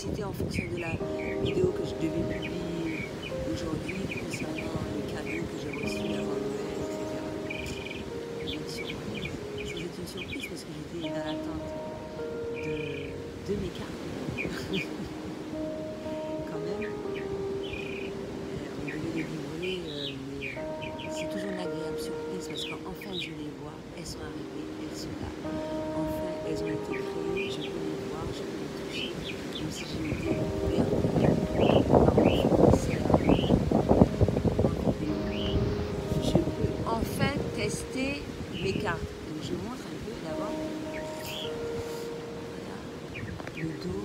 décidé en fonction de la vidéo que je devais publier aujourd'hui concernant le cadeau que j'ai reçu avant Noël, etc. Une surprise. C'était une surprise parce que j'étais dans l'attente de mes cartes. Quand même, on devait les livrer, mais c'est toujours une agréable surprise parce qu'enfin je les vois, elles sont arrivées, elles sont là. Enfin, elles ont été créées, je peux les voir, je peux les toucher, même si j'ai été découverte par mon fournisseur. Je peux enfin tester mes cartes. Donc je montre un peu d'abord. Voilà, le dos.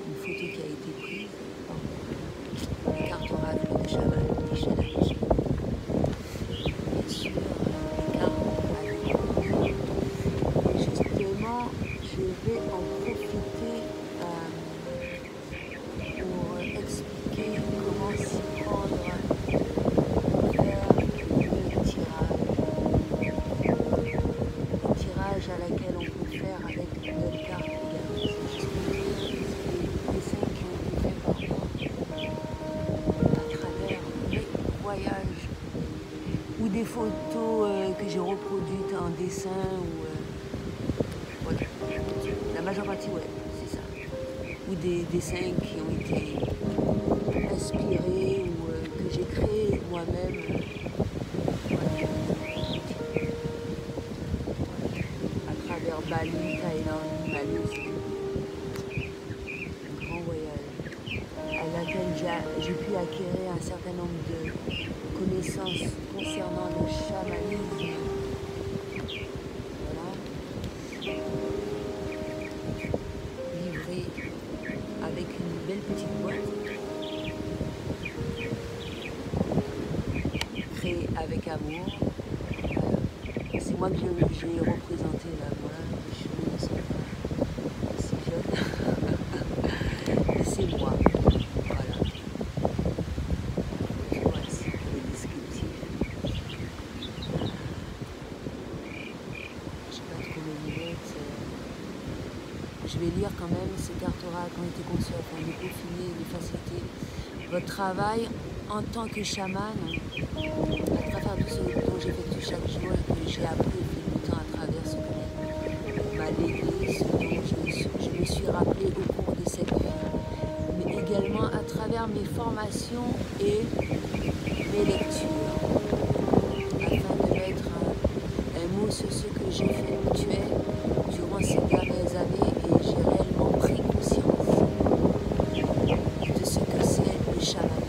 Une photo qui a été prise. Les cartes oracles de Chaman, Michel Alger. Bien sûr, les cartes avec. Justement, je vais en profiter pour expliquer comment s'y prendre pour faire le tirage à laquelle on peut faire avec de nouvelles cartes également. C'est juste pour dire les dessins qui ont été faits par moi à travers mes voyages ou des photos que j'ai reproduites en dessin ou voilà. La majeure partie, ouais, c'est ça. Ou des dessins qui ont été inspirés ou que j'ai créés moi-même. Voilà. À travers Bali, Thaïlande, Malaisie. Un grand voyage à laquelle j'ai pu acquérir un certain nombre de connaissances concernant le chamanisme. Voilà. Livré avec une belle petite boîte. Créée avec amour. C'est moi que j'ai représenté là. Voilà. Les cheveux ne sont pas si jeunes. Et c'est moi. Voilà. Voici le descriptif. Je sais pas trop mes lunettes. Je vais lire quand même ces cartes oracles qui ont été conçues afin de peaufiner et de faciliter votre travail en tant que chaman, à travers tout ce dont j'effectue chaque jour et que j'ai appris au fil du temps à travers ce que m'a légué, ce dont je me suis rappelé au cours de cette vie, mais également à travers mes formations et mes lectures, afin de mettre un mot sur ce que j'ai effectué durant ces dernières années et j'ai réellement pris conscience de ce que c'est le chamanisme.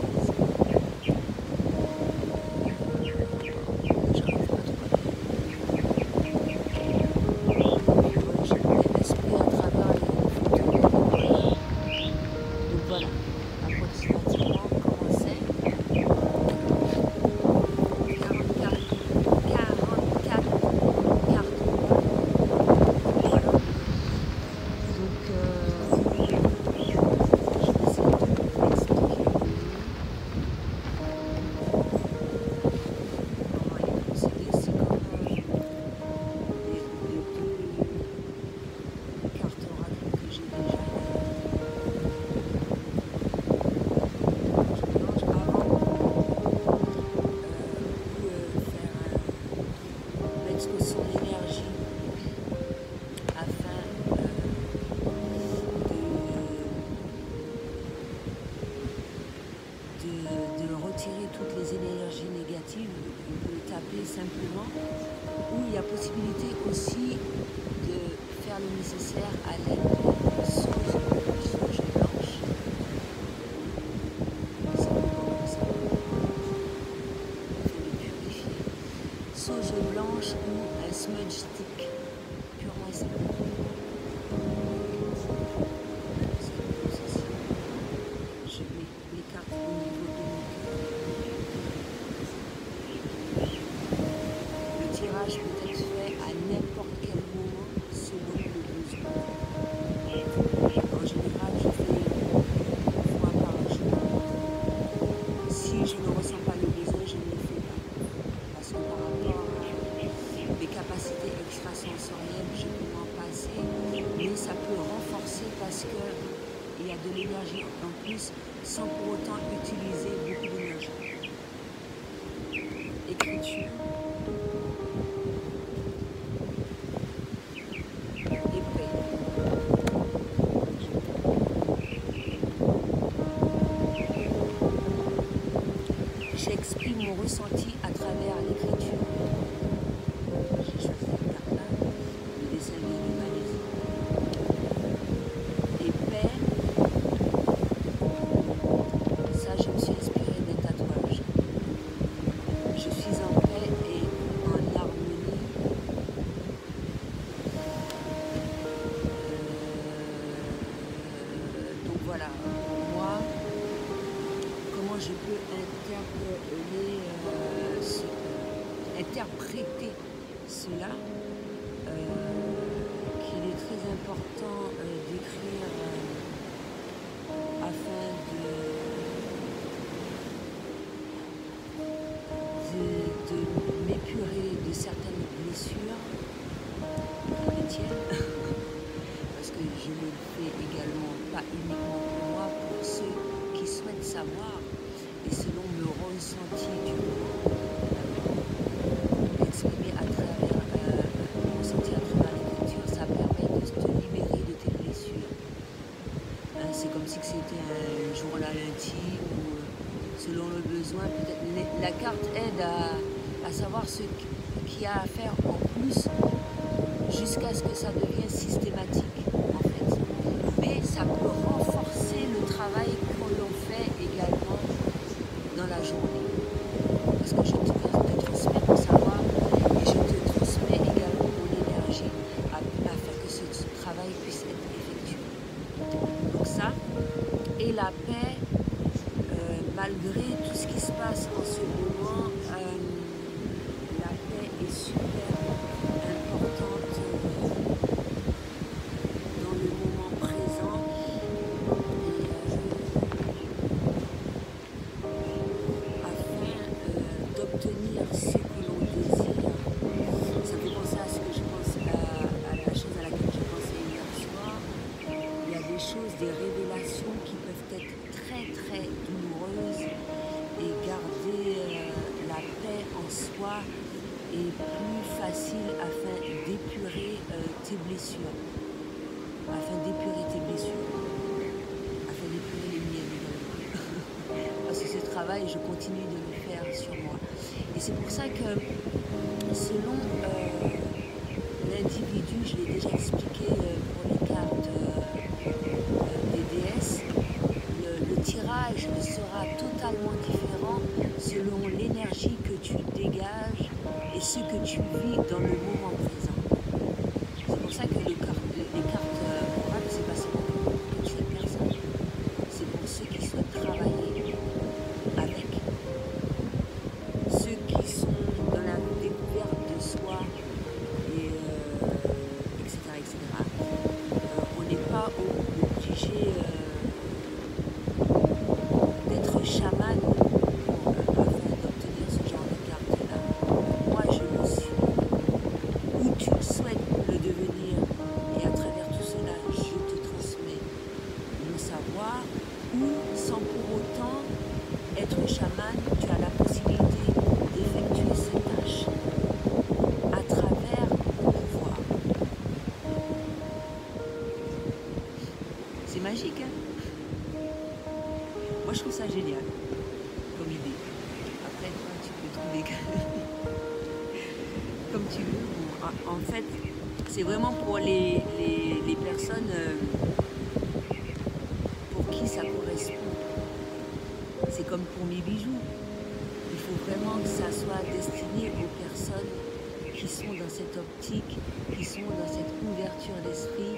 De retirer toutes les énergies négatives, on peut taper simplement, ou il y a possibilité aussi de faire le nécessaire à l'aide de sauge blanche. C'est comme ça. Il faut le purifier. Sauge blanche ou un smudge stick, purement et simplement. Je mets les cartes au niveau de mon cœur. Le tirage peut être fait à n'importe quel moment selon le besoin. En général, je fais une fois par jour. Si je ne ressens pas le besoin, je ne le fais pas. Parce que par rapport à mes capacités extrasensorielles, je ne peux m'en passer. passer, mais ça peut renforcer parce qu'il y a de l'énergie en plus sans pour autant utiliser beaucoup d'énergie. Écriture et paix. J'exprime mon ressenti à travers l'écriture. J'ai choisi cette carte-là, le dessin de Malaisie. Et paix, ça je me suis inspirée d'un tatouage. Je suis en paix et en harmonie. Donc voilà, moi, comment je peux interpréter cela, qu'il est très important d'écrire afin de m'épurer de certaines blessures chrétiennes, parce que je le fais également, pas uniquement pour moi, pour ceux qui souhaitent savoir, et selon le ressenti du moment, exprimé à travers le ressenti à travers l'écriture, ça permet de te libérer de tes blessures. Hein, c'est comme si c'était un journal intime, ou selon le besoin, peut-être la carte aide à savoir ce qu'il y a à faire en plus, jusqu'à ce que ça devienne systématique en fait. Mais ça peut renforcer le travail qu'on l'on fait également dans la journée. Parce que je te transmets mon savoir et je te transmets également mon énergie afin que ce travail puisse être effectué. Donc ça, et la paix, malgré tout ce qui se passe en ce moment, la paix est super importante dans le moment présent. Afin d'obtenir ce que l'on désire. Ça fait penser à ce que je pense, à la chose à laquelle je pensais hier soir. Il y a des choses, des révélations qui peuvent être très très douloureuses, et garder la paix en soi est plus facile afin d'épurer tes blessures, afin d'épurer les miennes également. Parce que ce travail, je continue de le faire sur moi. Et c'est pour ça que selon l'individu, je l'ai déjà expliqué pour les cartes des déesses, le tirage sera totalement différent selon l'énergie que tu dégages et ce que tu vis dans le moment présent. C'est pour ça que les cartes orales, c'est pas seulement pour toutes ces personnes, c'est pour ceux qui souhaitent travailler avec, ceux qui sont dans la découverte de soi, et etc. etc. On n'est pas obligé d'être chaman afin d'obtenir ce genre de carte-là. Moi, je le suis. Où tu souhaites le devenir, et à travers tout cela, je te transmets le savoir, ou sans pour autant être chaman, tu as la possibilité d'effectuer ces tâches à travers mon pouvoir. C'est magique, hein? Moi, je trouve ça génial comme idée. Après, toi, tu peux trouver comme tu veux. En fait, c'est vraiment pour les personnes pour qui ça correspond. C'est comme pour mes bijoux. Il faut vraiment que ça soit destiné aux personnes qui sont dans cette optique, qui sont dans cette ouverture d'esprit,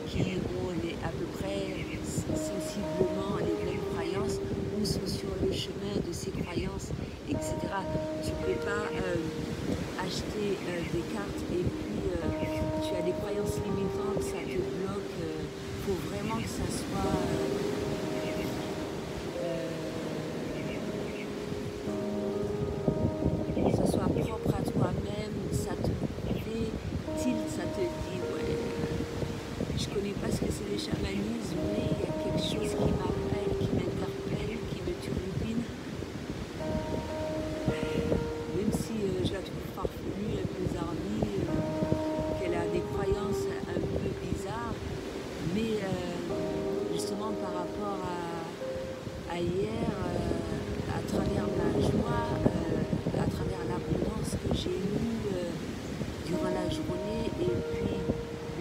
qui ont à peu près sensiblement les mêmes croyances, ou sont sur le chemin de ces croyances, etc. Tu ne peux pas acheter des cartes et puis tu as des croyances limitantes, ça te bloque. Il faut vraiment que ça soit propre à toi-même, ça te fait tilt, ça te dit ouais. le chamanisme, mais il y a quelque chose qui m'appelle, qui m'interpelle, qui me turlupine. Même si je la trouve farfelue, un peu zarnie, qu'elle a des croyances un peu bizarres, mais justement par rapport à hier, à travers ma joie, à travers l'abondance que j'ai eue durant la journée, et puis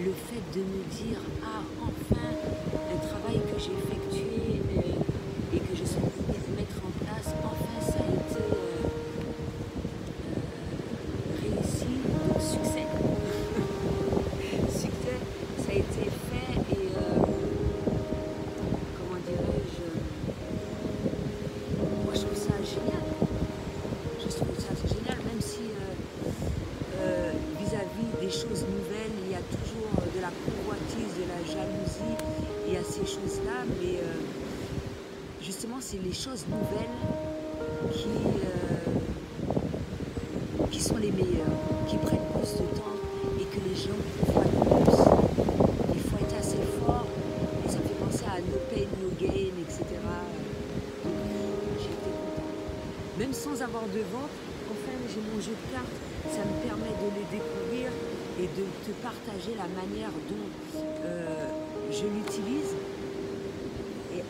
le fait de me dire ah enfin un travail que j'ai effectué et que je suis en train de mettre en place, enfin ça a été réussi, donc succès. Succès, ça a été fait et comment dirais-je, moi je trouve ça génial. Je trouve ça génial, même si vis-à-vis des choses nouvelles, il y a toujours de la convoitise, de la jalousie, il y a ces choses-là, mais justement c'est les choses nouvelles qui sont les meilleures, qui prennent plus de temps et que les gens font plus. Il faut être assez fort et ça me fait penser à no pain, no gain, etc. Donc j'ai été contente. Même sans avoir de vente, enfin j'ai mon jeu de cartes, ça me permet de les découvrir et de te partager la manière dont je l'utilise et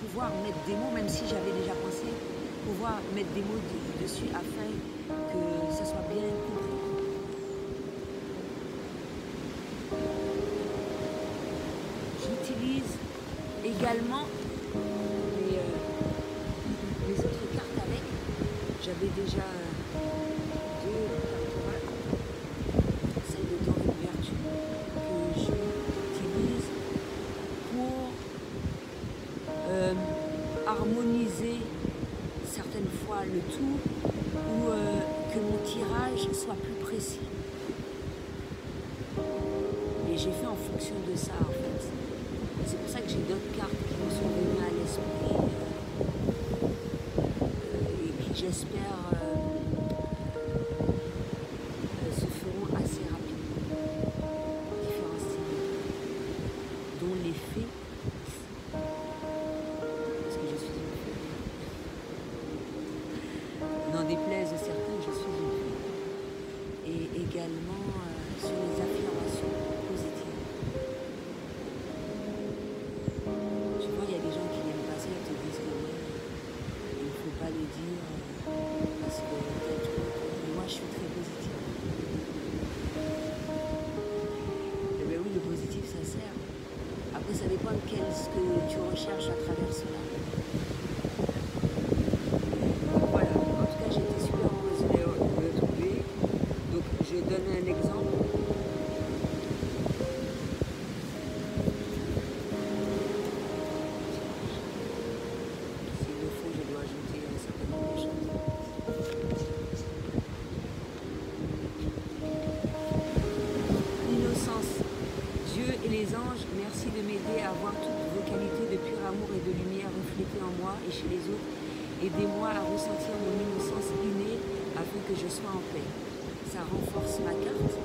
pouvoir mettre des mots, même si j'avais déjà pensé, pouvoir mettre des mots dessus afin que ça soit bien compris. J'utilise également les autres cartes avec. J'avais déjà deux cartes orales, celle de Dorine Vertu que j'utilise pour harmoniser certaines fois le tout ou que mon tirage soit plus précis. Et j'ai fait en fonction de ça en fait. C'est pour ça que j'ai d'autres cartes qui me sont venues à l'esprit et qui j'espère se feront assez rapidement. Différents styles, dont les fées, parce que je suis une fée. N'en déplaise certains, je suis une fée. Et également sur les affirmations positives. Souvent, il y a des gens qui n'aiment pas ça, ils te disent que il ne faut pas le dire parce que peut-être. Mais moi, je suis très positive. Et bien oui, le positif, ça sert. Après, ça dépend de ce que tu recherches à travers cela. Voilà, en tout cas, j'étais super heureuse de le trouver. Donc, je donne un exemple. S'il le faut, je dois ajouter un certain nombre de choses. L'innocence. Dieu et les anges, merci de m'aider à voir toutes vos qualités de pur amour et de lumière reflétées en moi et chez les autres. Aidez-moi à ressentir mon innocence innée afin que je sois en paix. Ça renforce ma carte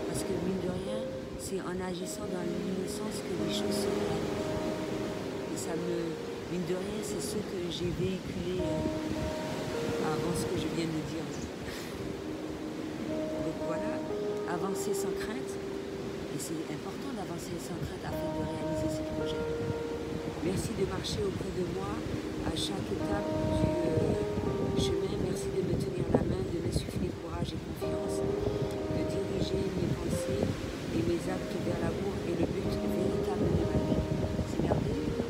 parce que mine de rien, c'est en agissant dans l'innocence que les choses se réalisent. Et ça me, mine de rien, c'est ce que j'ai véhiculé avant ce que je viens de dire. Donc voilà, avancer sans crainte. Et c'est important d'avancer sans crainte afin de réaliser ces projets. Merci de marcher auprès de moi à chaque étape du chemin. Merci de me tenir la main, de m'insuffler courage et confiance, de diriger mes pensées et mes actes vers l'amour et le but véritable de ma vie. C'est merveilleux.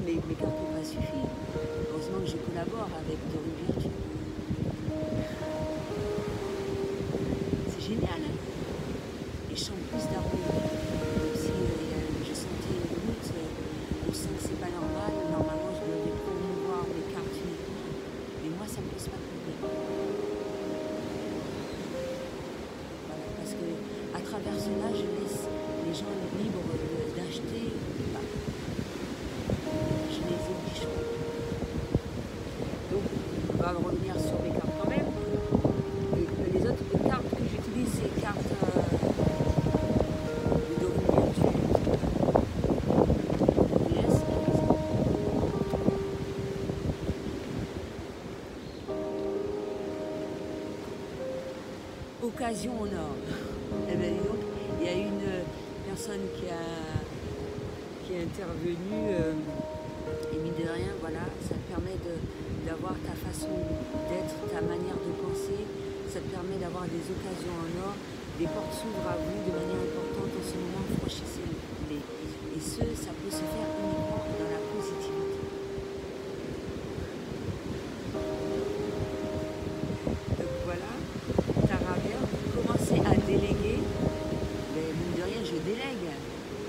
Mes cartes n'ont pas suffi. Heureusement que je collabore avec Dorine Vertu. C'est génial, hein? Et je sens plus d'harmonie. Même si je sentais une route, on sent que c'est pas normal. Normalement, je devais promouvoir mes cartes uniquement. Mais moi, ça ne me pose pas de problème. Voilà, parce que à travers cela, je laisse les gens libres d'acheter ou pas. Je les oblige pas. Donc, on va revenir sur mes cartes quand même. Les autres cartes que j'utilise, c'est cartes de occasion en or. Eh bien, donc, il y a une personne qui est intervenue, et mine de rien, voilà, ça te permet d'avoir ta façon d'être, ta manière de penser, ça te permet d'avoir des occasions en or, des portes s'ouvrent à vous de manière importante en ce moment, franchissez-les. Et ça peut se faire uniquement dans la positivité. Donc voilà, Tara bien, vous commencez à déléguer, mais mine de rien, je délègue,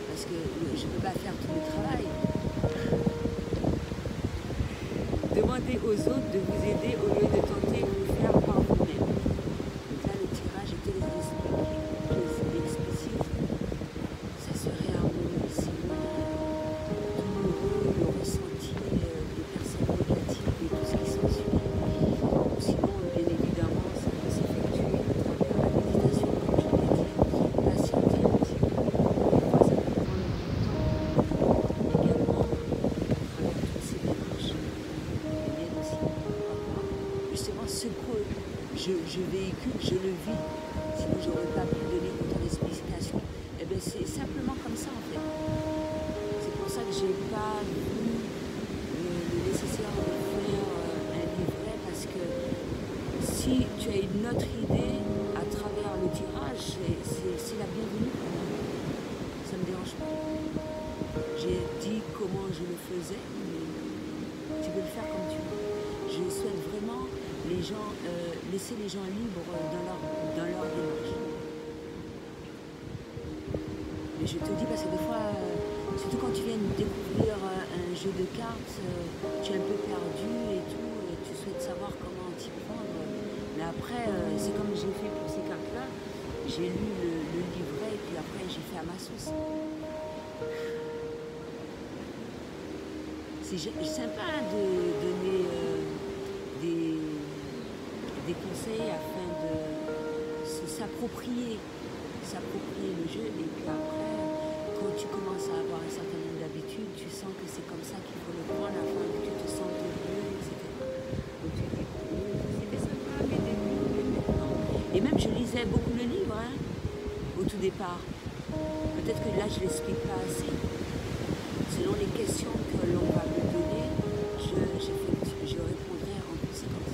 parce que je ne peux pas faire tout le travail. Demandez aux autres de vous aider au lieu de tenter de le faire par vous-même. Donc là, le tirage était explicite. Ça serait harmonieux si douloureux, le ressenti des personnes négatives et tout ce qui s'ensuit. Sinon, bien évidemment, ça peut s'effectuer à travers la méditation, comme je l'ai dit, patienter un petit peu. Des fois, ça peut prendre du temps. Également, à travers toutes ces démarches. Justement, ce que je véhicule, je le vis. Sinon, je n'aurais pas pu donner autant d'explications. Et bien, c'est simplement comme ça, en fait. C'est pour ça que je n'ai pas vu le nécessaire de faire un livret, parce que si tu as une autre idée à travers le tirage, c'est la bienvenue pour moi. Ça ne me dérange pas. J'ai dit comment je le faisais, mais tu peux le faire comme tu veux. Je souhaite vraiment laisser les gens libres dans leur démarche. Mais je te dis parce que des fois, surtout quand tu viens de découvrir un jeu de cartes, tu es un peu perdu et tout, tu souhaites savoir comment t'y prendre. Mais après, c'est comme j'ai fait pour ces cartes-là, j'ai lu le livret et puis après j'ai fait à ma sauce. C'est sympa de donner des conseils afin de s'approprier le jeu, et puis après, quand tu commences à avoir un certain nombre d'habitudes, tu sens que c'est comme ça qu'il faut le prendre afin que tu te sentes mieux, etc. Donc tu dis, c'était sympa mes débuts, mais maintenant. Et même je lisais beaucoup le livre, hein, au tout départ. Peut-être que là je ne l'explique pas assez. Selon les questions que l'on va me donner, je répondrai en conséquence.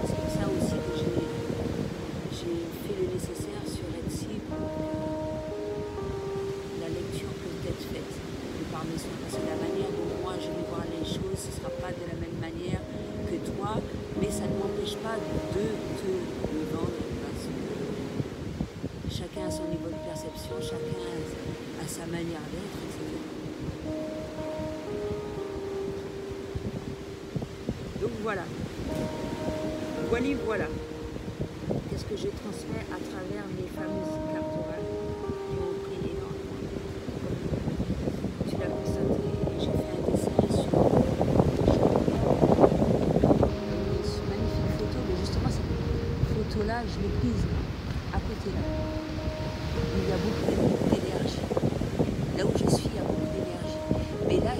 C'est pour ça aussi que j'ai fait le nécessaire sur Etsy pour que la lecture peut être faite de par mes soins. Parce que la manière dont moi je vais voir les choses, ce ne sera pas de la même manière que toi, mais ça ne m'empêche pas de te le vendre, parce que chacun a son niveau de perception, chacun a sa manière d'être, etc. Donc voilà. Voilà. Qu'est-ce que je transmets à travers mes fameuses cartes orales qui ont pris énormément. Tu l'as constaté, j'ai fait un dessin sur une magnifique photo, mais justement cette photo-là, je l'ai prise à côté là. Il y a beaucoup d'énergie. Là où je suis, il y a beaucoup d'énergie. Mais là,